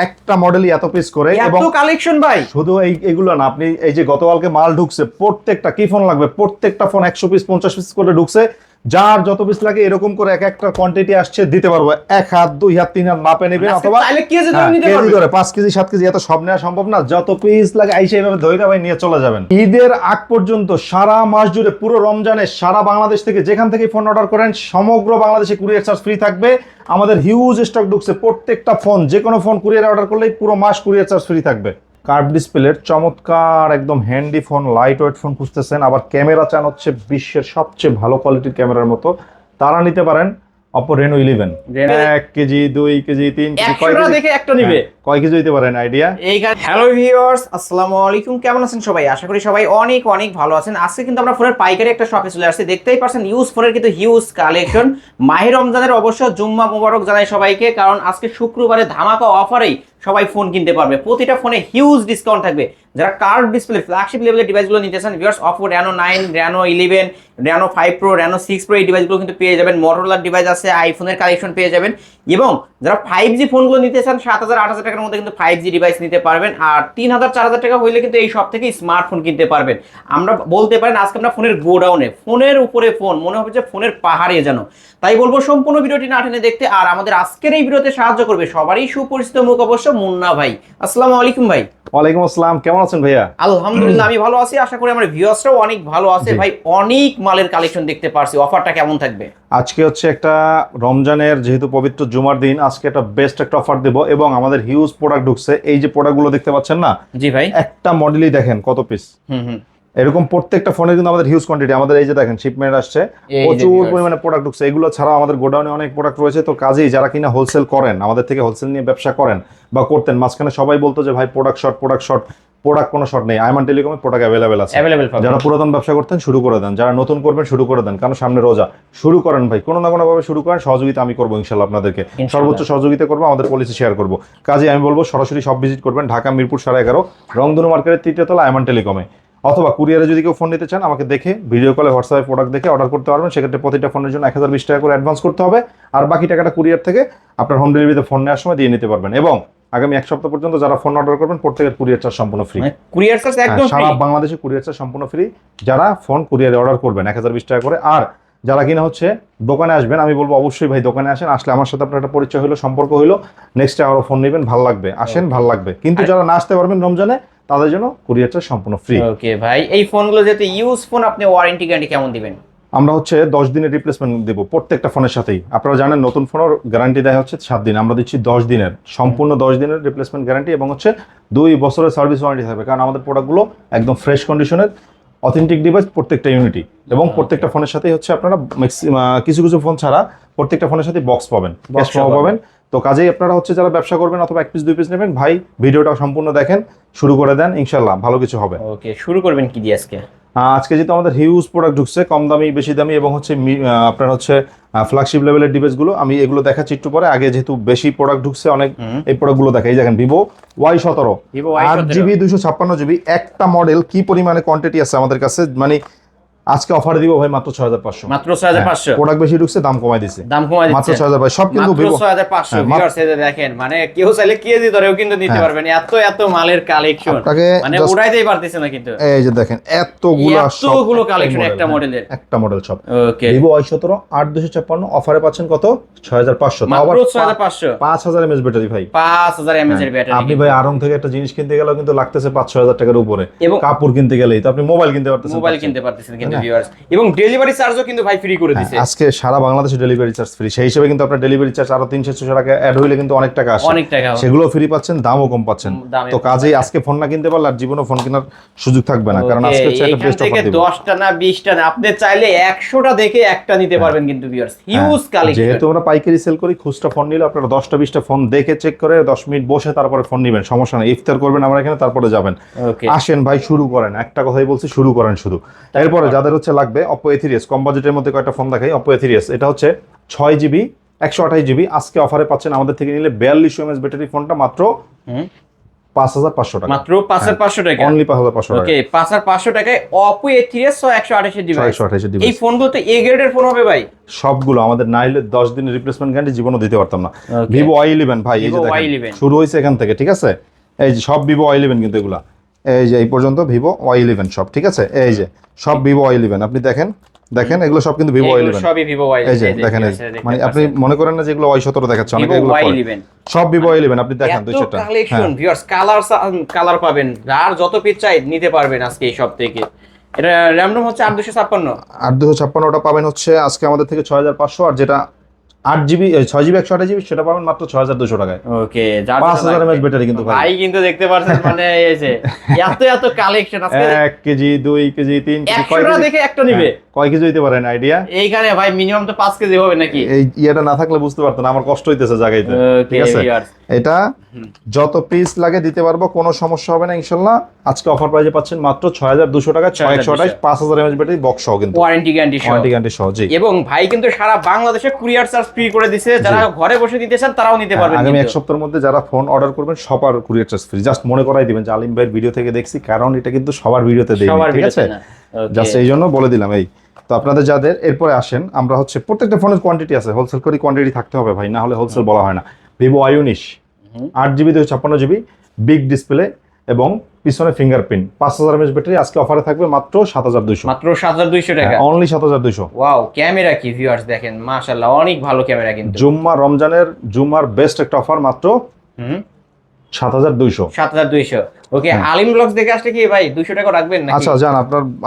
একটা মডেলই এত পিস করে এবং কালেকশন ভাই শুধু এইগুলো না, আপনি এই যে গতকালকে মাল ঢুকছে, প্রত্যেকটা কি ফোন লাগবে, প্রত্যেকটা ফোন 100 পিস 50 পিস করে ঢুকছে। যার যত পিস লাগে এরকম করে এক একটা কোয়ান্টিটি আসছে, দিতে পারবো। 1 হাত 2 হাত 3 হাত মাপে নেবেন, অথবা কেজি ধরে 5 কেজি 7 কেজি, এত সব নেওয়া সম্ভব না। যত পিস লাগে আইসা এইভাবে ধইরা ভাই নিয়ে চলে যাবেন। ঈদের আগ পর্যন্ত সারা মাস জুড়ে পুরো রমজানে সারা বাংলাদেশ থেকে যেখান থেকে ফোন অর্ডার করেন সমগ্র বাংলাদেশে কুরিয়ার চার্জ ফ্রি থাকবে। আমাদের হিউজ স্টক ঢুকছে, প্রত্যেকটা ফোন যে কোনো ফোন কুরিয়ার অর্ডার করলেই পুরো মাস কুরিয়ার চার্জ ফ্রি থাকবে। কার্ভ ডিসপ্লের চমৎকার একদম handy phone, light weight phone খুঁজতেছেন, আবার ক্যামেরা চান হচ্ছে বিশ্বের সবচেয়ে ভালো কোয়ালিটির ক্যামেরার মতো, তারা নিতে পারেন Oppo Reno 11। 1 KG 2 KG 3 KG দেখে একটা নিবে, কয় কেজি হইতে পারেন আইডিয়া? হ্যালো ভিউয়ার্স, আসসালামু আলাইকুম। কেমন আছেন সবাই? আশা করি সবাই অনেক অনেক ভালো আছেন। আজকে কিন্তু আমরা ফোনের পাইকারি একটা শপে চলে আসছি। দেখতেই পাচ্ছেন ইউজ ফোনের কিন্তু হিউজ কালেকশন। মাহে রমজানের অবশ্য জুম্মা মুবারক জানাই সবাইকে, কারণ আজকে শুক্রবারে ধামাকা অফারেই সবাই ফোন কিনতে পারবে। প্রতিটা ফোনে হিউজ ডিসকাউন্ট থাকবে। যারা কার্ভ ডিসপ্লে ফ্ল্যাগশিপ লেভেলের ডিভাইসগুলো নিতে চান viewers, Oppo Reno 9, Reno 11, Reno 5 Pro, Reno 6 Pro এই ডিভাইসগুলো কিন্তু পেয়ে যাবেন। Motorola ডিভাইস আছে, আইফোনের কালেকশন পেয়ে যাবেন। এবং যারা 5G ফোনগুলো নিতে চান 7,000-8,000 টাকার মধ্যে কিন্তু 5G ডিভাইস নিতে পারবেন। আর 3,000-4,000 টাকা হইলে কিন্তু এই সব থেকে স্মার্টফোন কিনতে পারবেন। আমরা বলতে পারেন আজকে আমরা ফোনের গোডাউনে, ফোনের উপরে ফোন, মনে হবে যে ফোনের পাহাড়ে যেন। তাই বলবো সম্পূর্ণ ভিডিওটি না টেনে দেখতে। আর আমাদের আজকের এই ভিডিওতে সাহায্য করবে সবারই সুপরিচিত মুখ অবশ্য মুন্না ভাই। আসসালামু আলাইকুম ভাই। ওয়ালাইকুম আসসালাম, কেমন আছেন ভাইয়া? আলহামদুলিল্লাহ আমি ভালো আছি, আশা করি আমার ভিউয়ার্সরাও অনেক ভালো আছে। ভাই অনেক মালের কালেকশন দেখতে পারছি, অফারটা কেমন থাকবে? আজকে হচ্ছে একটা রমজানের যেহেতু পবিত্র জুমার দিন, আজকে একটা বেস্ট একটা অফার দেব এবং আমাদের হিউজ প্রোডাক্ট ঢুকছে। এই যে প্রোডাক্টগুলো দেখতে পাচ্ছেন না, জি ভাই, একটা মডেলই দেখেন কত পিস। এরকম প্রত্যেকটা ফোনে কিন্তু আমাদের হিউজ কোয়ান্টিটি, আমাদের এই যে দেখেন শিপমেন্ট আসছে, প্রচুর পরিমাণে প্রোডাক্ট ঢুকছে। এগুলো ছাড়াও আমাদের গোডাউনে অনেক প্রোডাক্ট রয়েছে। তো কাজেই যারা কিনা হোলসেল করেন, আমাদের থেকে হোলসেল নিয়ে ব্যবসা করেন বা করতেন, মাঝখানে সবাই বলতো যে ভাই প্রোডাক্ট শর্ট, প্রোডাক্ট কোনো শর্ট নেই। আইমান টেলিকমে প্রোডাক্ট অ্যাভেলেবেল আছে। যারা পুরাতন ব্যবসা করতেন শুরু করে দেন, যারা নতুন করবেন শুরু করে দেন, কারণ সামনে রোজা। শুরু করেন ভাই, কোনো না কোনো ভাবে শুরু করেন, সহযোগিতা আমি করবো ইনশাল্লাহ, আপনাদেরকে সর্বোচ্চ সহযোগিতা করবো, আমাদের পলিসি শেয়ার করবো। কাজে আমি বলবো সরাসরি সব ভিজিট করবেন, ঢাকা মিরপুর 11.5 রংধনু মার্কেটের 3য় তলা আইমান টেলিকমে। অথবা কুরিয়ারে যদি কেউ ফোন নিতে চান, আমাকে দেখে ভিডিও কলে হোয়াটসঅ্যাপে প্রোডাক্ট দেখে অর্ডার করতে পারবেন। সেক্ষেত্রে প্রতিটা ফোনের জন্য 1020 টাকা করে অ্যাডভান্স করতে হবে, আর বাকি টাকাটা কুরিয়ার থেকে আপনার হোম ডেলিভারিতে ফোন নেওয়ার সময় দিয়ে নিতে পারবেন। এবং আগামী 1 সপ্তাহ পর্যন্ত যারা ফোন অর্ডার করবেন প্রত্যেকের কুরিয়ার চার্জ সম্পূর্ণ ফ্রি। কুরিয়ার চার্জ একদম ফ্রি, সারা বাংলাদেশে কুরিয়ার চার্জ সম্পূর্ণ ফ্রি যারা ফোন কুরিয়ারে অর্ডার করবেন 1020 টাকা করে। আর যারা কিনা হচ্ছে দোকানে আসবেন, আমি বলবো অবশ্যই ভাই দোকানে আসেন, আসলে আমার সাথে আপনার একটা পরিচয় হলো, সম্পর্ক হলো, নেক্সট আরো ফোন নেবেন, ভালো লাগবে, আসেন ভালো লাগবে। কিন্তু যারা না আসতে পারবেন রমজানে, তাদের জন্য কুরিয়ার চার্জ সম্পূর্ণ ফ্রি। ওকে ভাই, এই ফোনগুলো যেহেতু ইউজ ফোন, আপনি ওয়ারেন্টি গ্যারান্টি কেমন দিবেন? আমরা হচ্ছে 10 দিনের রিপ্লেসমেন্ট দেবো প্রত্যেকটা ফোনের সাথেই। আপনারা জানেন নতুন ফোনের গ্যারান্টি দেয় হচ্ছে 7 দিন, আমরা দিচ্ছি 10 দিনের, সম্পূর্ণ 10 দিনের রিপ্লেসমেন্ট গ্যারান্টি এবং হচ্ছে 2 বছরের সার্ভিস ওয়ারেন্টি থাকবে। কারণ আমাদের প্রোডাক্টগুলো একদম ফ্রেশ কন্ডিশনের, অথেন্টিক ডিভাইস প্রত্যেকটা ইউনিটি। এবং প্রত্যেকটা ফোনের সাথেই হচ্ছে আপনারা কিছু কিছু ফোন ছাড়া প্রত্যেকটা ফোনের সাথে বক্স পাবেন, ক্যাশ পাবেন। তো কাজেই আপনারা হচ্ছে যারা ব্যবসা করবেন অথবা 1 পিস 2 পিস নেবেন, ভাই ভিডিওটা সম্পূর্ণ দেখেন, শুরু করে দেন, ইনশাল্লাহ ভালো কিছু হবে। ওকে, শুরু করবেন কি দিয়ে আজকে? আজকে যেহেতু আমাদের হিউজ প্রোডাক্ট ঢুকছে, কম দামি বেশি দামি এবং হচ্ছে আপনার হচ্ছে ফ্ল্যাগশিপ লেভেলের ডিভাইসগুলো আমি এগুলো দেখাচ্ছি একটু পরে। আগে যেহেতু বেশি প্রোডাক্ট ঢুকছে অনেক, এই প্রোডাক্টগুলো দেখাই। দেখেন ভিভো Y17 8GB 256GB, একটা মডেল কি পরিমাণে কোয়ান্টিটি আছে আমাদের কাছে, মানে আজকে অফার দিব ভাই মাত্র 6500। মাত্র 6500। প্রোডাক্ট বেশি ঢুকছে, দাম কমাই দিছে, মাত্র 6500। সব কিন্তু ভিভো 6500 ভিউয়ার্স, এই দেখেন, মানে কেউ চাইলে কেজি ধরেও কিন্তু নিতে পারবেন। এত মালের কালেকশন, মানে উড়াইতেই পারতেছে না। কিন্তু এই যে দেখেন এতগুলো কালেকশন একটা মডেল সব। ওকে, ভিভো Y17 8256 অফারে পাচ্ছেন কত? 6500। মাত্র 6500। 5000 mAh ব্যাটারি ভাই, 5000 mAh এর ব্যাটারি। আপনি ভাই আরং থেকে একটা জিনিস কিনতে গেলেও কিন্তু লাগতেছে 5-6000 টাকার উপরে। কাপড় কিনতে গেলেই তো আপনি মোবাইল কিনতে পারতেছেন কিন্তু ভিউয়ার্স। এবং ডেলিভারি চার্জও কিন্তু ভাই ফ্রি করে দিয়েছে আজকে সারা বাংলাদেশে ডেলিভারি চার্জ ফ্রি। সেই হিসেবে কিন্তু আপনার ডেলিভারি চার্জ আরো 300-400 টাকা অ্যাড হইলে কিন্তু অনেক টাকা আসে, সেগুলো ফ্রি পাচ্ছেন, দামও কম পাচ্ছেন। তো কাজেই আজকে ফোন না কিনতে পারলে আর জীবনে ফোন কেনার সুযোগ থাকবে না, কারণ আজকে হচ্ছে একটা বেস্ট অফার দিব। 10টা না 20টা না, আপনি চাইলে 100টা দেখে একটা নিতে পারবেন কিন্তু ভিউয়ার্স, হিউজ কালেকশন। যেহেতু আমরা পাইকারি সেল করি, খুচরা ফোন নিলে আপনারা 10টা 20টা ফোন দেখে চেক করে 10 মিনিট বসে তারপরে ফোন নেবেন, সমস্যা নেই। ইফতার করবেন আমরা এখানে, তারপরে যাবেন। আসেন ভাই শুরু করেন, একটা কথাই বলছি, শুরু করেন শুধু। এরপরে যাদের হচ্ছে লাগবে Oppo A3s, কম বাজেটের মধ্যে কয়েকটা ফোন দেখাই। Oppo A3s, এটা হচ্ছে 6GB 128GB, আজকে অফারে পাচ্ছেন আমাদের থেকে নিলে 4200 mAh ব্যাটারি ফোনটা মাত্র 5,500 টাকা, মাত্র 5,500 টাকা, অনলি 5,500 টাকা। ওকে 5,500 টাকায় Oppo A3s 128 ডিভাইস। 128 এই ডিভাইস ফোনগুলো তো এ গ্রেডের ফোন হবে ভাই। সবগুলো আমাদের নাইলে 10 দিনের রিপ্লেসমেন্ট গ্যারান্টি জীবনও দিতে পারতাম না। Okay. ভিভো Y11 ভাই, এই যে Vivo দেখেন Y11 শুরু হয়েছে এখান থেকে, ঠিক আছে? এই যে সব ভিভো Y11 কিন্তু এগুলা, এই যে এই পর্যন্ত ভিভো Y11 সব, ঠিক আছে? এই যে সব ভিভো Y11 আপনি দেখেন এগুলো সব কিন্তু ভিভো এগুলো Y11। সবই Vivo Y11। এই যে দেখেন, এই যে, মানে আপনি মনে করেন না যে এগুলো Y17 দেখাচ্ছে, অনেকে এগুলো করে। Y11 সব ভিভো Y11 আপনি দেখেন এত 200টা। কালেকশন ভিউয়ার্স, কালার পাবেন, আর যত পিস চাই নিতে পারবেন আজকে এই সব থেকে। এটা RAM ROM হচ্ছে 8256। 8256 পাবেন হচ্ছে আজকে আমাদের থেকে 6500, আর যেটা 8GB 6GB 128GB সেটা পাবেন মাত্র 6200 টাকায়। ওকে, 5000 mAh ব্যাটারি কিন্তু ভাই। ভাই কিন্তু দেখতে পাচ্ছেন মানে এই যে এত কালেকশন আজকে। 1 কেজি 2 কেজি 3 কেজি 100টা দেখে একটা নিবে। কয় কেজি হইতে পারেন আইডিয়া? এইখানে ভাই মিনিমাম তো 5 কেজি হবে নাকি? এই ইয়েটা না থাকলে বুঝতে পারতেন, আমার কষ্ট হইতেছে জায়গাতে, ঠিক আছে? এটা যত পিস লাগে দিতে পারবো, কোনো সমস্যা হবে না ইনশাআল্লাহ। আজকে অফার প্রাইসে পাচ্ছেন মাত্র 6200 টাকা, 6128 5000 mAh ব্যাটারি, বক্স সহ কিন্তু, ওয়ারেন্টি গ্যারান্টি সহ। জি, এবং ভাই কিন্তু সারা বাংলাদেশে কুরিয়ার চার্জ ফ্রি করে দিছে। যারা ঘরে বসে দিতে চান তারাও নিতে পারবেন। আগামী এক সপ্তাহের মধ্যে যারা ফোন অর্ডার করবেন সবার কুরিয়ার চার্জ ফ্রি। জাস্ট মনে করাই দিবেন যে আলিম ভাইয়ের ভিডিও থেকে দেখছি, কারণ এটা কিন্তু সবার ভিডিওতে দেই, ঠিক আছে? জাস্ট এই জন্য বলে দিলাম। এই তো আপনাদের যাদের, এরপরে আসেন আমরা হচ্ছে প্রত্যেকটা ফোনের কোয়ান্টিটি আছে, হোলসেল করে কোয়ান্টিটি থাকতে হবে ভাই, না হলে হোলসেল বলা হয় না। Vivo Y19 8GB 256GB big display এবং পিছনে ফিঙ্গারপ্রিন্ট, 5000 mAh ব্যাটারি, আজকে অফারে থাকবে মাত্র 7200, মাত্র 7200 টাকা, অনলি 7200। ওয়াও, ক্যামেরা কি ভিউয়ার্স দেখেন, মাশাআল্লাহ অনেক ভালো ক্যামেরা কিন্তু। জুম্মার বেস্ট একটা অফার, মাত্র 7200। 7200। ওকে, আলিম ব্লগস দেখে আসলে কি ভাই 200 টাকা রাখবেন নাকি? আচ্ছা জান,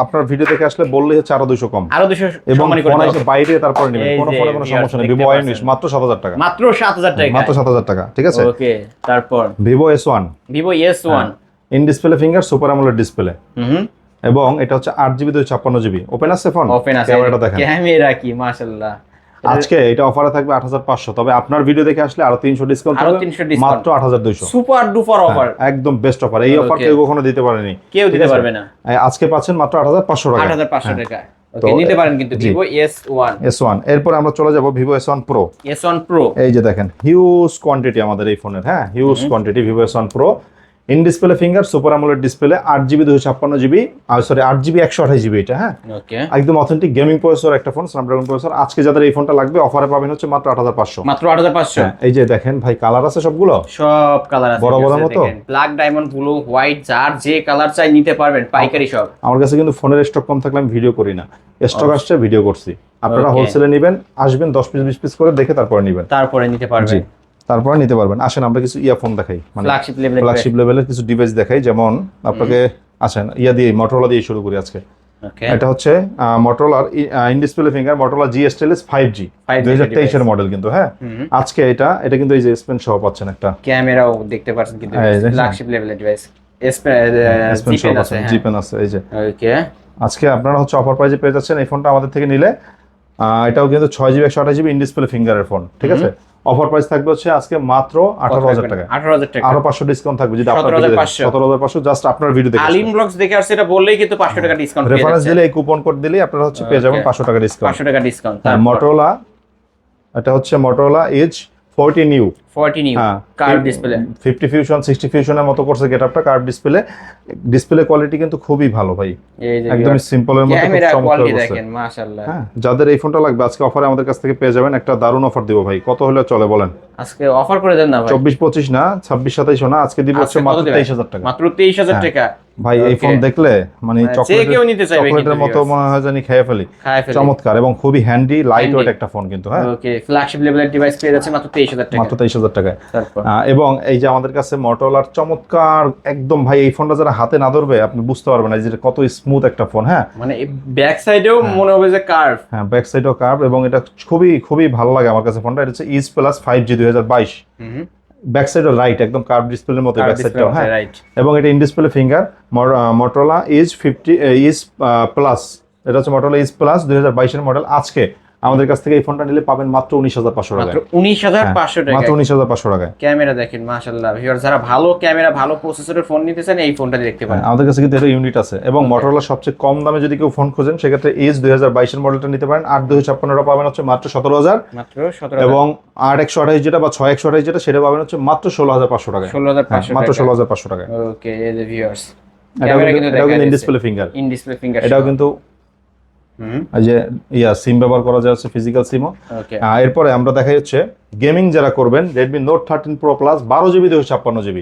আপনার ভিডিও দেখে আসলে বললেই হচ্ছে আরো 200 কম, আরো 200 এবং সম্মানী করে ফোন দাও। এসে বাইরে তারপরে নেবেন, এই কোনো যে ফোনে কোনো viewers সমস্যা নেই। দেখতে ভিভো Y19 পাচ্ছেন। মাত্র 7000 টাকা, মাত্র 7000 টাকা, মাত্র 7000 টাকা, ঠিক আছে? ওকে, তারপর Vivo S1 Vivo S1 in display finger super AMOLED display, এবং এটা হচ্ছে 8GB 256GB। ওপেন আছে ফোন, ওপেন আছে, ক্যামেরাটা দেখেন, ক্যামেরা কি মাশাআল্লাহ। আজকে এটা অফারে থাকবে 8500, তবে আপনার ভিডিও দেখে আসলে আরো 300 ডিসকাউন্ট আরো থাকবে, 300 ডিসকাউন্ট, মাত্র 8200। সুপার ডুপার অফার, একদম বেস্ট অফার। এই অফার কেউ কখনো দিতে পারেনি, কেউ দিতে পারবে না। আজকে পাচ্ছেন মাত্র 8500 টাকা, 8500 টাকা। ওকে, নিতে পারেন কিন্তু Vivo S1। এরপর আমরা চলে যাব Vivo S1 Pro। S1 Pro, এই যে দেখেন হিউজ কোয়ান্টিটি আমাদের এই ফোনের, হ্যাঁ huge quantity. Vivo S1 Pro in display finger super AMOLED display, 8GB 256GB, sorry 8GB 128GB, এটা হ্যাঁ ওকে, একদম অথেন্টিক গেমিং প্রসেসর একটা ফোন, স্ন্যাপড্রাগন প্রসেসর। আজকে যাদের এই ফোনটা লাগবে অফারে পাবেন হচ্ছে মাত্র 8500, মাত্র 8500। এই যে দেখেন ভাই, কালার আছে সবগুলো, সব কালার আছে, বড় বড় মতো, ব্ল্যাক, ডায়মন্ড, ব্লু, হোয়াইট, যার যে কালার চাই নিতে পারবেন, পাইকারি সব। আমার কাছে কিন্তু ফোনের স্টক কম থাকলে আমি ভিডিও করি না, স্টক আসছে ভিডিও করছি। আপনারা Okay. হোলসেলে নেবেন, আসবেন 10 পিস 20 পিস করে দেখে তারপরে নেবেন, তারপরে নিতে পারবেন, তারপরে নিতে পারবেন। আসেন আমরা কিছু ইয়ারফোন দেখাই, মানে ফ্ল্যাগশিপ লেভেলের কিছু ডিভাইস দেখাই। যেমন আপনাকে আসেন দিয়ে Motorola দিয়ে শুরু করি আজকে। ওকে, এটা হচ্ছে Motorola in display finger Motorola G Stylus 5G 2023 এর মডেল কিন্তু, হ্যাঁ আজকে এটা কিন্তু এই যে S Pen সহ পাচ্ছেন, একটা ক্যামেরাও দেখতে পাচ্ছেন কিন্তু, ফ্ল্যাগশিপ লেভেলের ডিভাইস, S Pen সহ পাচ্ছেন, G Pen আছে এই যে। ওকে, আজকে আপনারা হচ্ছে অফার প্রাইসে পেয়ে যাচ্ছেন এই ফোনটা আমাদের থেকে নিলে। এটাও কিন্তু 6GB 128GB in display ফিঙ্গারের phone, ঠিক আছে? অফার প্রাইস থাকবে হচ্ছে আজকে মাত্র 18000 টাকা, 18000 টাকা, আরো 500 ডিসকাউন্ট থাকবে যদি আপনার 17500 জাস্ট আপনার ভিডিও দেখে আলিম ব্লগস দেখে আসছে, এটা বললেই কিন্তু 500 টাকা ডিসকাউন্ট পেয়ে রেফারেন্স যাচ্ছেন। দিলে, এই কুপন কোড দিলে আপনারা হচ্ছে পেয়ে যাবেন 500 টাকা ডিসকাউন্ট, 500 টাকা ডিসকাউন্ট। Motorola, এটা হচ্ছে Motorola Edge 40 new, 40 new curve display, 50 fusion 60 ফিউশনের মতো করছে গেটআপটা, কার্ভ ডিসপ্লে কোয়ালিটি কিন্তু খুবই ভালো ভাই, এই যে একদম সিম্পলের মধ্যে খুব ক্যামেরা চমৎকার কোয়ালিটি করছে। দেখেন মাশাআল্লাহ। হ্যাঁ, যাদের এই ফোনটা লাগবে আজকে অফারে আমাদের কাছ থেকে পেয়ে যাবেন, একটা দারুণ অফার দিব ভাই। কত হলে চলে বলেন? আজকে অফার করে দেন না ভাই, 24-25 না, 26-27 না, আজকে দিব হচ্ছে মাত্র 23000 টাকা, মাত্র 23000 টাকা ভাই। এই ফোন দেখলে মানে কেউ নিতে চাইবে, চকলেটের মতো মনে হয় জানি খেয়ে ফেলি, চমৎকার এবং খুবই হ্যান্ডি লাইট ওয়েট একটা ফোন কিন্তু, হ্যাঁ ওকে, ফ্ল্যাগশিপ লেভেলের ডিভাইস পেয়ে যাচ্ছে মাত্র 23000 টাকা, মাত্র 23000 টাকায়। এবং এই যে আমাদের কাছে Motorola চমৎকার একদম ভাই, এই ফোনটা যারা হাতে না ধরবে আপনি বুঝতে পারবেন না যে কত স্মুথ একটা ফোন, হ্যাঁ মানে ব্যাক সাইডেও মনে হবে যে কার্ভ, হ্যাঁ ব্যাক সাইডও কার্ভ, এবং এটা খুবই ভালো লাগে আমার কাছে ফোনটা। এটা হচ্ছে Edge Plus 5G 2022, ব্যাক সাইডও রাইট একদম কার্ভ ডিসপ্লের মতো ব্যাক সাইডটাও, হ্যাঁ এবং এটা in display finger Motorola Edge Plus, এটা হচ্ছে Motorola Edge Plus 2022 এর মডেল, আজকে আমাদের কাছ থেকে এই ফোনটা নিলে পাবেন মাত্র 19,500 টাকায়। মাত্র 19,500 টাকা। মাত্র 19,500 টাকায়। ক্যামেরা দেখেন মাশাআল্লাহ ভিউয়ার, যারা ভালো ক্যামেরা ভালো প্রসেসরের ফোন নিতে চান এই ফোনটা দেখতে পারেন। আমাদের কাছে কিন্তু এটা ইউনিট আছে এবং Motorola সবচেয়ে কম দামে যদি কেউ ফোন খোঁজেন সেক্ষেত্রে Edge 2022 এর মডেলটা নিতে পারেন। 8/256 পাবেন হচ্ছে মাত্র 17,000, মাত্র 17,000। এবং 8/128 যেটা বা 6/128 যেটা সেটা পাবেন হচ্ছে মাত্র 16,500 টাকায়। 16,500 মাত্র 16,500 টাকায়। ওকে এই যে ভিউয়ার্স, এটাও কিন্তু in display finger, in display finger, এটাও কিন্তু এই যে সিম ব্যবহার করা যায়, হচ্ছে ফিজিক্যাল সিমও। ওকে এরপরে আমরা দেখাই হচ্ছে গেমিং যারা করবেন Redmi Note 13 Pro Plus 12GB 256GB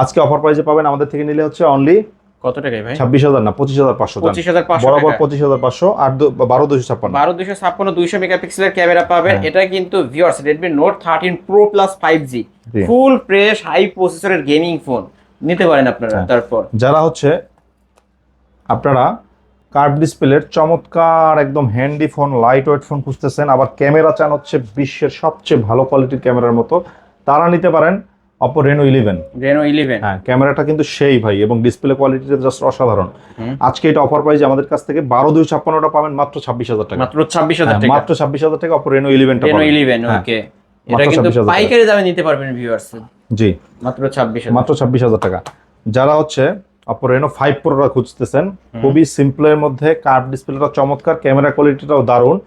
আজকে অফার প্রাইসে পাবেন আমাদের থেকে নিলে হচ্ছে অনলি কত টাকায় ভাই? 26,000 না 25,500, 25,500 বরাবর 25,500। 12,256 12,256 200 মেগাপিক্সেলের ক্যামেরা পাবেন। এটা কিন্তু viewers Redmi Note 13 Pro Plus 5G full fresh high প্রসেসরের গেমিং ফোন নিতে পারেন আপনারা। তারপর যারা হচ্ছে আপনারা কার্ভ ডিসপ্লের চমৎকার একদম handy phone, light weight phone খুঁজতেছেন, আবার ক্যামেরা চান হচ্ছে বিশ্বের সবচেয়ে ভালো কোয়ালিটির ক্যামেরার মতো, তারা নিতে পারেন Oppo Reno 11। Reno 11 হ্যাঁ, ক্যামেরাটা কিন্তু সেই ভাই এবং ডিসপ্লে কোয়ালিটিটা জাস্ট অসাধারণ। আজকে এটা অফার প্রাইসে আমাদের কাছ থেকে 12,256 পাবেন মাত্র 26,000 টাকা। মাত্র 26,000 টাকা। মাত্র 26,000 টাকা Oppo Reno 11 টা Reno পাবেন। 11 ওকে, এটা কিন্তু পাইকারি দামে নিতে পারবেন ভিউয়ার্স। জি মাত্র 26,000, মাত্র 26,000 টাকা। যারা হচ্ছে Oppo Reno 5 Pro রা খুঁজতেছেন, খুবই সিম্পলের মধ্যে, কার্ভ ডিসপ্লেটা চমৎকার, ক্যামেরা কোয়ালিটিটাও দারুণ,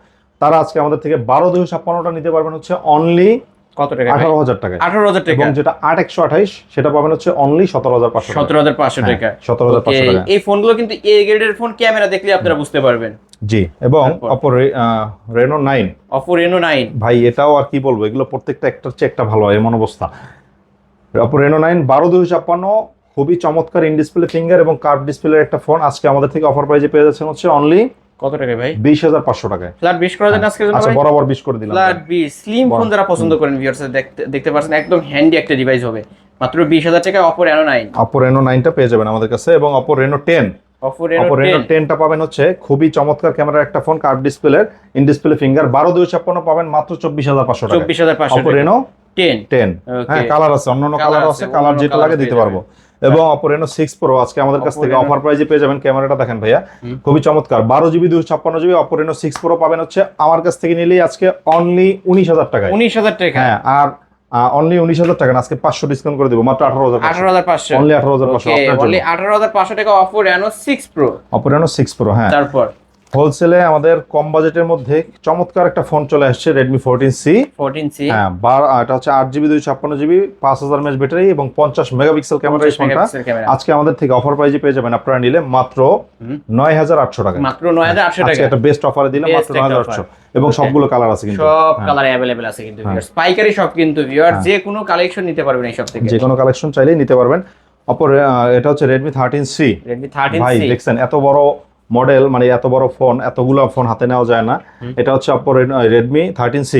তারা আজকে আমাদের থেকে 12,256 নিতে পারবেন হচ্ছে অনলি কত টাকা? 18,000 টাকায়। 18,000 টাকা। এবং যেটা 8/128 সেটা পাবেন হচ্ছে অনলি 17,500 টাকা। 17,500 টাকা। 17,500 টাকা। এই ফোনগুলো কিন্তু এ গ্রেডের ফোন, ক্যামেরা দেখলে আপনারা বুঝতে পারবেন। জি, এবং Oppo Reno 9, Oppo Reno 9 ভাই এটাও আর কি বলবো, এগুলো প্রত্যেকটা একটার চেয়ে একটা ভালো, এমন অবস্থা। Oppo Reno 9 12,256 খুবই চমৎকার ইন ডিসপ্লে ফিঙ্গার এবং কার্ভ ডিসপ্লের একটা ফোন আজকে আমাদের থেকে অফার প্রাইসে পেয়ে যাচ্ছেন হচ্ছে অনলি কত টাকা ভাই? 20,500 টাকায়। ফ্ল্যাট 20 করে দেন আজকে। আচ্ছা, বরাবর 20 করে দিলাম। ফ্ল্যাট 20 স্লিম ফোন যারা পছন্দ করেন ভিউয়ার্স দেখতে পাচ্ছেন একদম হ্যান্ডি একটা ডিভাইস হবে। মাত্র 20,000 টাকা Oppo Reno 9। Oppo Reno 9 টা পেয়ে যাবেন আমাদের কাছে, এবং Oppo Reno 10 Oppo Reno 10 টা পাবেন হচ্ছে খুবই চমৎকার ক্যামেরার একটা ফোন, কার্ভ ডিসপ্লের, ইন ডিসপ্লে ফিঙ্গার, 12,256 পাবেন মাত্র 24,500 টাকা। 24,500 Oppo Reno 10 ওকে। হ্যাঁ, কালার আছে, অন্যান্য কালার আছে, কালার যেটা লাগে দিতে পারবো। এবং Oppo Reno 6 Pro আজকে আমাদের কাছ থেকে অফার প্রাইসে পেয়ে যাবেন। ক্যামেরাটা দেখেন ভাইয়া, খুবই চমৎকার, 12GB 256GB Oppo Reno 6 Pro পাবেন হচ্ছে আমার কাছ থেকে নিলেই আজকে অনলি 19,000 টাকায়। 19,000 টাকা। হ্যাঁ, আর অনলি 19,000 টাকা না, আজকে 500 ডিসকাউন্ট করে দেব, মাত্র 18,500। অনলি 18,500 আপনার জন্য। অনলি 18,500 টাকা Oppo Reno 6 Pro। Oppo Reno 6 Pro হ্যাঁ। তারপর হোলসেলে আমাদের কম বাজেটের মধ্যে চমৎকার একটা ফোন চলে আসছে, Redmi 14C। 14C হ্যাঁ, এটা হচ্ছে 8GB 256GB 5000 mAh ব্যাটারি এবং 50 মেগাপিক্সেল ক্যামেরা। এই ফোনটা আজকে আমাদের থেকে অফার প্রাইসে পেয়ে যাবেন আপনারা নিলে মাত্র 9,800 টাকা। মাত্র 9,800 টাকা। আজকে একটা বেস্ট অফারে দিলাম মাত্র 9,800, এবং সবগুলো কালার আছে কিন্তু, সব কালার अवेलेबल আছে কিন্তু ভিউয়ার্স। পাইকারি সব কিন্তু ভিউয়ার, যে কোনো কালেকশন নিতে পারবেন এই সব থেকে, যে কোনো কালেকশন চাইলেই নিতে পারবেন। এটা হচ্ছে Redmi 13C। Redmi 13C ভাই দেখছেন এত বড় মডেল, মানে এত বড় ফোন, এতগুলো ফোন হাতে নেওয়া যায় না। এটা হচ্ছে Oppo Redmi 13C।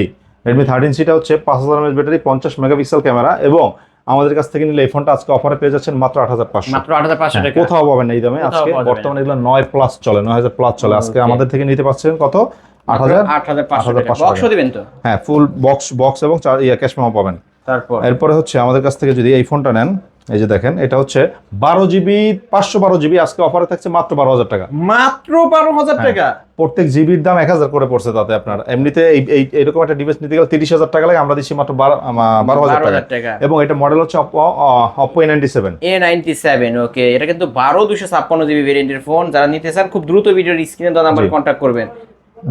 Redmi 13C টা হচ্ছে 5000 mAh ব্যাটারি, 50 মেগাপিক্সেল ক্যামেরা, এবং আমাদের কাছ থেকে নিলে এই ফোনটা আজকে অফারে পেয়ে যাচ্ছেন মাত্র 8,500। মাত্র 8,500 টাকা। কোথাও পাবেন না এই দামে আজকে। বর্তমানে এগুলো 9 প্লাস চলে, 9,000 প্লাস চলে। আজকে আমাদের থেকে নিতে পারছেন কত? 8,500 টাকা। বক্সও দিবেন তো? হ্যাঁ, ফুল বক্স এবং ক্যাশ মেমো পাবেন। তারপর এরপরে হচ্ছে আমাদের কাছ থেকে যদি এই ফোনটা নেন, এই যে দেখেন, এটা হচ্ছে 12GB 512GB আজকে অফারে থাকছে মাত্র 12,000 টাকা। মাত্র 12,000 টাকা। প্রত্যেক জিবির দাম 1,000 করে পড়ছে, তাতে আপনার এমনিতে এইরকম একটা ডিভাইস নিতে গেলে 30,000 টাকা লাগে, আমরা দিচ্ছি মাত্র 12,000 টাকা। এবং এটা মডেল হচ্ছে Oppo A97। A97 ওকে, এটা কিন্তু 12,256GB ভেরিয়েন্টের ফোন। যারা নিতে চান খুব দ্রুত ভিডিওর স্ক্রিনে দেওয়া নাম্বারে কন্টাক্ট করবেন।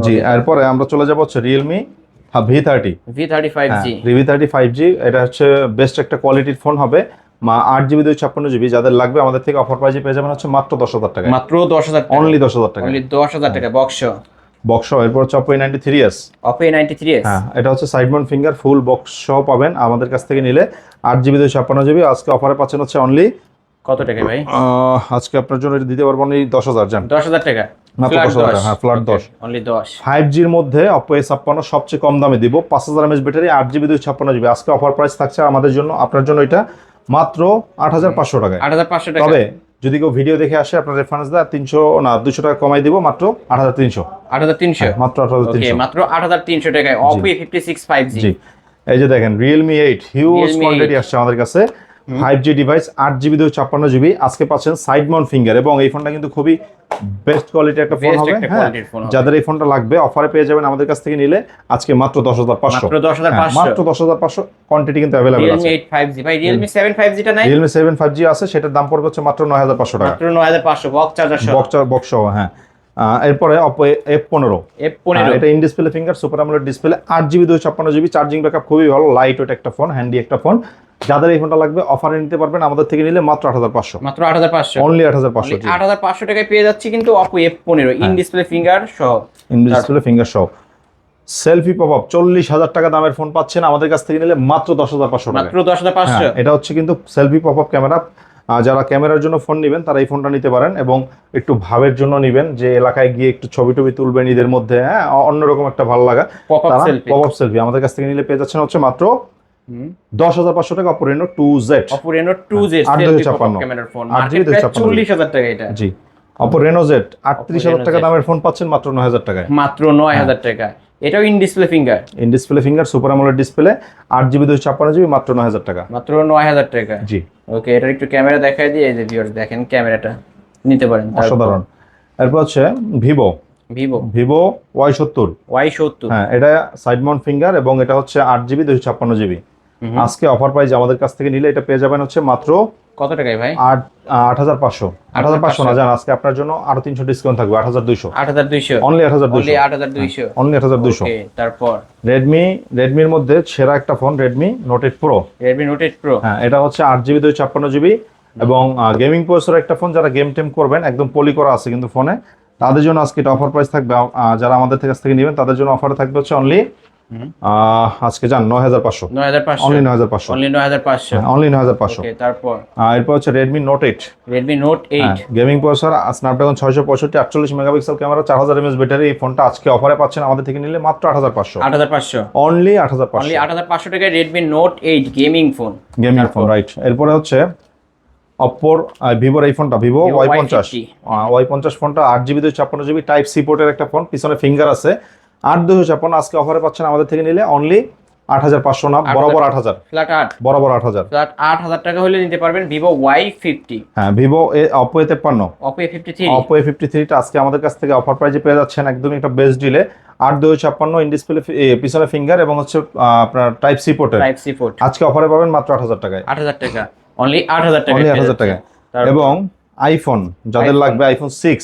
জি, এরপরে আমরা চলে যাব হচ্ছে Realme V35G। V35G এটা হচ্ছে বেস্ট একটা কোয়ালিটির ফোন হবে, 8GB 256GB। যাদের লাগবে আমাদের থেকে অফার প্রাইসে পেয়ে যাবেন হচ্ছে মাত্র 10,000 টাকা। মাত্র 10,000 টাকা। অনলি 10,000 টাকা। অনলি 10,000 টাকা বক্স। এরপর হচ্ছে Oppo A93s। Oppo A93s হ্যাঁ, এটা হচ্ছে side Mount finger, full box সহ পাবেন আমাদের কাছ থেকে নিলে 8GB 256GB। আজকে অফারে পাচ্ছেন হচ্ছে অনলি কত টাকা ভাই? আজকে আপনার জন্য এটা দিতে পারবো অনলি 10,000। জান 10,000 টাকা। মাত্র 10,000 টাকা। হ্যাঁ, ফ্ল্যাট 10। অনলি 10। 5G এর মধ্যে Oppo A56 সবচেয়ে কম দামে দিব, 5000 mAh ব্যাটারি, 8GB 256GB। আজকে অফার প্রাইস থাকছে আমাদের জন্য, আপনার জন্য এটা মাত্র 8,500 টাকায়। 8,500 টাকা। তবে যদি কেউ ভিডিও দেখে আসে আপনার রেফারেন্স দেয় 200 টাকা কমাই দিব, মাত্র 8,300। 8,300 মাত্র 8,300। ওকে, মাত্র 8,300 টাকায় Oppo A56 5G। জি, এই যে দেখেন Realme 8 হিউজ কোয়ান্টিটি আসছে আমাদের কাছে, 5G ডিভাইস 8GB 256GB আজকে পাচ্ছেন সাইড মাউন্ট ফিঙ্গার, এবং এই ফোনটা কিন্তু খুবই বেস্ট কোয়ালিটির একটা ফোন হবে। হ্যাঁ, যাদের এই ফোনটা লাগবে অফারে পেয়ে যাবেন আমাদের কাছ থেকে নিলে আজকে মাত্র 10,500, মাত্র 10,500। কোয়ান্টিটি কিন্তু अवेलेबल আছে। Realme 8 5G ভাই, Realme 7 5G টা নাই? Realme 7 5G আছে, সেটার দাম পড়বে হচ্ছে মাত্র 9,500 টাকা, মাত্র 9,500 বক্স চার্জার সহ। বক্স সহ। হ্যাঁ, এরপরে Oppo F15, এটা in display finger super AMOLED display 8GB 256GB, charging backup খুবই ভালো, লাইট ওয়েট একটা ফোন, হ্যান্ডি একটা ফোন। যাদের এই ফোনটা লাগবে অফারে নিতে পারবেন আমাদের থেকে নিলে মাত্র 8,500, মাত্র 8,500, অনলি 8,500। 8,500 টাকায় পেয়ে যাচ্ছি কিন্তু Oppo F15 in display finger সহ, ইন ডিসপ্লে ফিঙ্গার সহ। সেলফি পপআপ 40,000 টাকা দামের ফোন পাচ্ছেন আমাদের কাছ থেকে নিলে মাত্র 10,500 টাকা, মাত্র 10,500। এটা হচ্ছে কিন্তু সেলফি পপআপ ক্যামেরা। যারা ক্যামেরার জন্য ফোন নেবেন তারা এই ফোনটা নিতে পারেন, এবং একটু ভাবের জন্য নেবেন, যে এলাকায় গিয়ে একটু ছবি টবি তুলবেন ঈদের মধ্যে, হ্যাঁ, অন্যরকম একটা ভালো লাগা। পপআপ সেলফি আমাদের কাছ থেকে নিলে পেয়ে যাচ্ছেন হচ্ছে মাত্র 10,500 টাকা। Oppo Reno 2Z, Oppo Reno 2Z selfie popup ক্যামেরার ফোন, মার্কেট প্রাইস 40,000 টাকা এটা। জি, Oppo Reno Z 38,000 টাকা দামের ফোন পাচ্ছেন মাত্র 9,000 টাকায়, মাত্র 9,000 টাকা। এটাও in display finger, in display finger super AMOLED display 8GB 256GB মাত্র 9,000 টাকা, মাত্র 9,000 টাকা। জি, ওকে, এটার একটু ক্যামেরা দেখাই দিই, এই যে ভিউয়ার্স দেখেন ক্যামেরাটা নিতে পারেন, অসাধারণ। এরপর হচ্ছে ভিভো Y70, হ্যাঁ, এটা সাইড মাউন্ট ফিঙ্গার এবং এটা হচ্ছে 8GB 256GB। আজকে অফার প্রাইস আমাদের কাছ থেকে নিলে এটা পেয়ে যাবেন হচ্ছে মাত্র কত টাকায় ভাই? 8,500 না জান, আজকে আপনার জন্য আরো 300 ডিসকাউন্ট থাকবে, 8,200, 8,200, অনলি 8,200, অনলি 8,200। ওকে, তারপর রেডমির মধ্যে সেরা একটা ফোন Redmi Note 8 Pro, হ্যাঁ, এটা হচ্ছে 8GB 256GB এবং গেমিং প্রসেসর একটা ফোন। যারা গেম টেম করবেন, একদম পলি করা আছে কিন্তু ফোনে, তাদের জন্য আজকে এটা অফার প্রাইস থাকবে। যারা আমাদের কাছ থেকে নেবেন তাদের জন্য অফারে থাকবে হচ্ছে অনলি আজকে জান 9,500, অনলি 9,500, অনলি 9,500। ওকে, তারপর এরপর হচ্ছে Redmi Note 8, gaming processor, Snapdragon 665, 48 megapixel camera, 4000 mAh battery. এই ফোনটা আজকে অফারে পাচ্ছেন আমাদের থেকে নিলে মাত্র 8,500, অনলি 8,500 টাকায় Redmi Note 8 gaming phone, right. এরপরে হচ্ছে Oppo ভিভোর এই ফোনটা Vivo Y50 ফোনটা 8GB 256GB টাইপ সি পোর্টের একটা ফোন, পিছনে ফিঙ্গার আছে, 8,256 আজকে অফারে পাচ্ছেন আমাদের থেকে নিলে অনলি 8,500 না, বরাবর 8,000, ফ্ল্যাট 8, বরাবর 8,000, ফ্ল্যাট 8,000 টাকা হলে নিতে পারবেন Vivo Y50। হ্যাঁ, Oppo A53, Oppo A53 টা আজকে আমাদের কাছ থেকে অফার প্রাইসে পেয়ে যাচ্ছেন একদমই একটা বেস্ট ডিলে, 8,256 ইন ডিসপ্লে, পিছনে ফিঙ্গার এবং হচ্ছে আপনার টাইপ সি পোর্টের, আজকে অফারে পাবেন মাত্র 8,000 টাকায়, 8,000 টাকা, অনলি 8,000 টাকা, অনলি 8,000 টাকায়। এবং আইফোন যাদের লাগবে, iPhone 6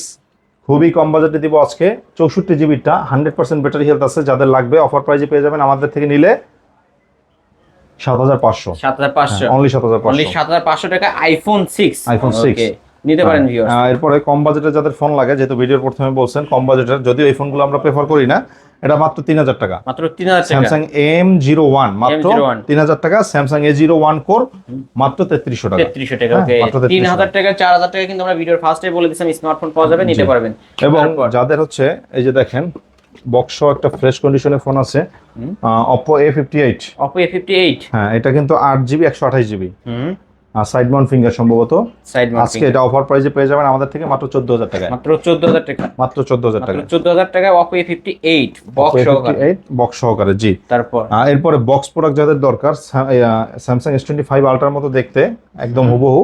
খুবই কম বাজেটে দিব আজকে, 64GB টা 100% ব্যাটারি হেলথ আছে। যাদের লাগবে অফার প্রাইসে পেয়ে যাবেন আমাদের থেকে নিলে 7,500, অনলি 7,500 টাকা iPhone 6 নিতে পারেন ভিউয়ার্স। এরপরে কম বাজেটে যাদের ফোন লাগে, যেহেতু ভিডিওর প্রথমে বলছেন কম বাজেটের, যদিও এই ফোনগুলো আমরা প্রেফার করি না, এটা মাত্র 3,000 টাকা, মাত্র 3,000 টাকা। Samsung M01 মাত্র 3,000 টাকা, Samsung A01 Core মাত্র 3,300 টাকা, 3,300 টাকা। ওকে, 3,000 টাকা 4,000 টাকা কিন্তু আমরা ভিডিওর ফার্স্টে বলে দিয়েছিলাম স্মার্টফোন পাওয়া যাবে, নিতে পারবেন। এবং যাদের হচ্ছে এই যে দেখেন বক্স একটা ফ্রেশ কন্ডিশনের ফোন আছে, Oppo A58, হ্যাঁ, এটা কিন্তু 8GB 128GB, side Mount finger সম্ভবত, আজকে এটা অফার প্রাইসে পেয়ে যাবেন আমাদের থেকে মাত্র 14,000 টাকা, মাত্র 14,000 টাকা, মাত্র 14,000 টাকা, 14,000 টাকা Oppo A58 বক্স সহকারে। জি, তারপর এরপরে বক্স প্রোডাক্ট যাদের দরকার, Samsung S25 Ultra মতো দেখতে একদম হুবহু,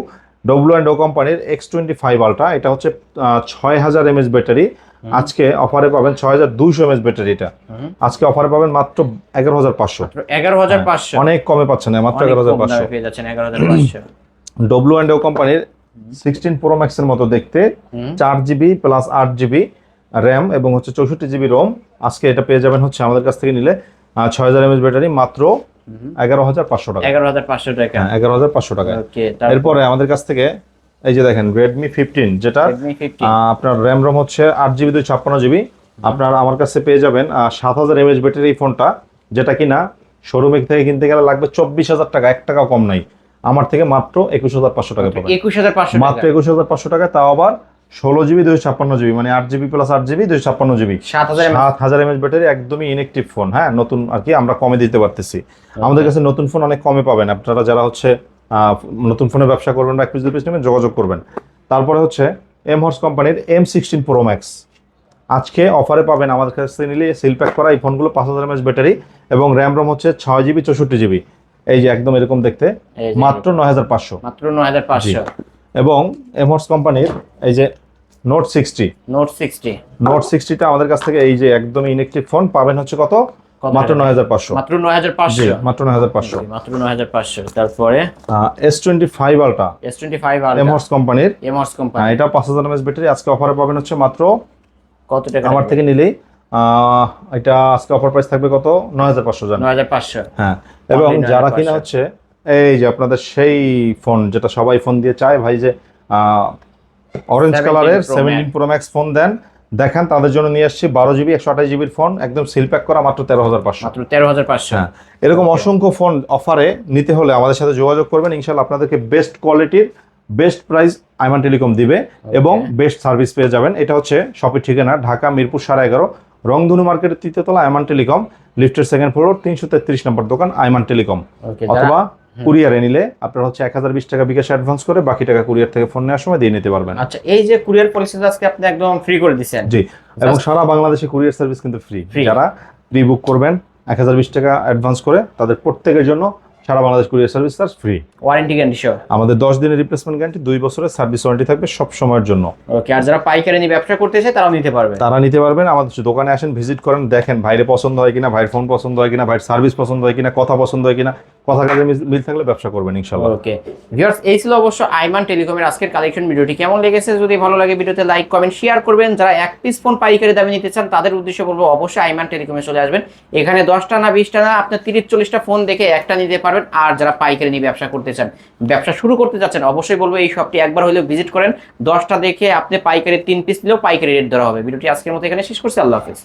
W&O কোম্পানির X25 Ultra, এটা হচ্ছে 6,000 mAh ব্যাটারি, আজকে অফারে পাবেন 6,200 mAh ব্যাটারি, এটা আজকে অফারে পাবেন মাত্র 11,500, 11,500, অনেক কমে পাচ্ছেন, মাত্র 11,500 পেয়ে যাচ্ছেন, 11,500। W&O কোম্পানির 16 Pro Max এর মতো দেখতে, 4GB প্লাস 8GB র্যাম এবং হচ্ছে 64GB রোম, আজকে এটা পেয়ে যাবেন হচ্ছে আমাদের কাছ থেকে নিলে 6,000 mAh ব্যাটারি মাত্র 11,500 টাকা, 11,500 টাকা, 11,500 টাকা। ওকে, এরপরে আমাদের কাছ থেকে এই যে দেখেন Redmi 15, যেটা আপনার র্যাম রোম হচ্ছে 8GB 256GB, আপনার আমার কাছে পেয়ে যাবেন 7,000 mAh ব্যাটারি এই ফোনটা, যেটা কিনা শোরুমে থেকে কিনতে গেলে লাগবে 24,000 টাকা, 1 টাকাও কম নাই, আমার থেকে মাত্র 21,500 টাকা পাবেন, 21,500 মাত্র 21,500 টাকা, তাও আবার 16GB 256GB, মানে 8GB plus 8GB 256GB, 7,000 mAh battery, একদমই ইনএক্টিভ ফোন। হ্যাঁ, নতুন আর কি আমরা কমে দিতে পারতেছি, আমাদের কাছে নতুন ফোন অনেক কমে পাবেন, আপনারা যারা হচ্ছে নতুন ফোনে ব্যবসা করবেন বা এক পিস 2 পিস নেবেন যোগাযোগ করবেন। তারপরে হচ্ছে M-Horse কোম্পানির M16 Pro Max, আজকে অফারে পাবেন আমাদের কাছ থেকে নিলে সিল প্যাক করা এই ফোনগুলো, 5,000 mAh ব্যাটারি এবং র্যাম রোম হচ্ছে 6GB 64GB, এই যে একদম এরকম দেখতে, এই যে মাত্র 9500। মাত্র 9500। এবং এমহর্স কোম্পানির এই যে নোট 60, নোট 60, নোট 60টা আমাদের কাছ থেকে এই যে একদম ইনএক্টিভ ফোন পাবেন হচ্ছে কত, মাত্র 9500। মাত্র 9500, মাত্র 9500। মাত্র 9500। তারপরে S25 আলট্রা, S25 আলট্রা, এমহর্স কোম্পানির, এমআরস কোম্পানি। এটা 5000 mAh ব্যাটারি, আজকে অফারে পাবেন হচ্ছে মাত্র, কত টাকা আমার থেকে নিলেই এটা আজকে অফার প্রাইস থাকবে কত, 9500 জানেন। 9500। হ্যাঁ, এবং Only যারা 9500 কিনা হচ্ছে এই যে আপনাদের সেই ফোন যেটা সবাই ফোন দিয়ে চায় ভাই, যে অরেঞ্জ 17 কালারের Pro 17 প্রো ম্যাক্স ফোন দেন, দেখেন তাদের জন্য নিয়ে আসছি 12GB 128GB ফোন, একদম সিল প্যাক করা, মাত্র 13500। মাত্র 13500। হ্যাঁ, এরকম অসংখ্য ফোন অফারে নিতে হলে আমাদের সাথে যোগাযোগ করবেন, ইনশাআল্লাহ আপনাদেরকে বেস্ট কোয়ালিটির বেস্ট প্রাইস আইমান টেলিকম দিবে এবং বেস্ট সার্ভিস পেয়ে যাবেন। এটা হচ্ছে শপের ঠিকানা ঢাকা মিরপুর 11.5 রংধনু মার্কেটের 3য় তলা আইমান টেলিকম, লিফটের 2nd ফ্লোর 333 নম্বর দোকান আইমান টেলিকম। অথবা কুরিয়ারে নিলে আপনারা হচ্ছে 1020 টাকা বিকাশ অ্যাডভান্স করে বাকি টাকা কুরিয়ার থেকে ফোন নেওয়ার সময় দিয়ে নিতে পারবেন। আচ্ছা, এই যে কুরিয়ার পলিসি আজকে আপনি একদম ফ্রি করে দিবেন। জি, এবং সারা বাংলাদেশে কুরিয়ার সার্ভিস কিন্তু ফ্রি। যারা প্রি বুক করবেন 1020 টাকা অ্যাডভান্স করে, তাদের প্রত্যেকের জন্য সারা Bangladesh courier service charge free. Warranty guarantee সহ আমাদের 10 দিনের রিপ্লেসমেন্ট গ্যারান্টি, 2 বছরের সার্ভিস ওয়ারেন্টি থাকবে সব সময়ের জন্য। ওকে, আর যারা পাইকারি নিয়ে ব্যবসা করতে চায় তারাও নিতে পারবে। তারা নিতে পারবেন। আমাদের দোকানে আসেন, ভিজিট করেন, দেখেন ভাইরে পছন্দ হয় কিনা, ভাইয়ের ফোন পছন্দ হয় কিনা, ভাইয়ের সার্ভিস পছন্দ হয় কিনা, কথা পছন্দ হয় কিনা, কথা কাজে মিল থাকলে ব্যবসা করবেন ইনশাআল্লাহ। ওকে ভিউয়ার্স, এই ছিল অবশ্য আইমান টেলিকমের আজকের কালেকশন। ভিডিওটি কেমন লেগেছে, যদি ভালো লাগে ভিডিওতে লাইক কমেন্ট শেয়ার করবেন। যারা এক পিস ফোন পাইকারি দামে নিতে চান তাদের উদ্দেশ্যে বলবো অবশ্যই আইমান টেলিকমে চলে আসবেন। এখানে 10টা না 20টা না, আপনার 30-40টা ফোন দেখে একটা নিতে পারবেন। আর যারা পাইকারি নিয়ে ব্যবসা করতে চান, ব্যবসা শুরু করতে যাচ্ছেন, অবশ্যই বলবো এই শপটি একবার হলেও ভিজিট করেন। 10টা দেখে আপনি পাইকারি 3 পিস নিলেও পাইকারি রেট ধরা হবে। ভিডিওটি আজকের মতো এখানে শেষ করছি। আল্লাহ হাফেজ।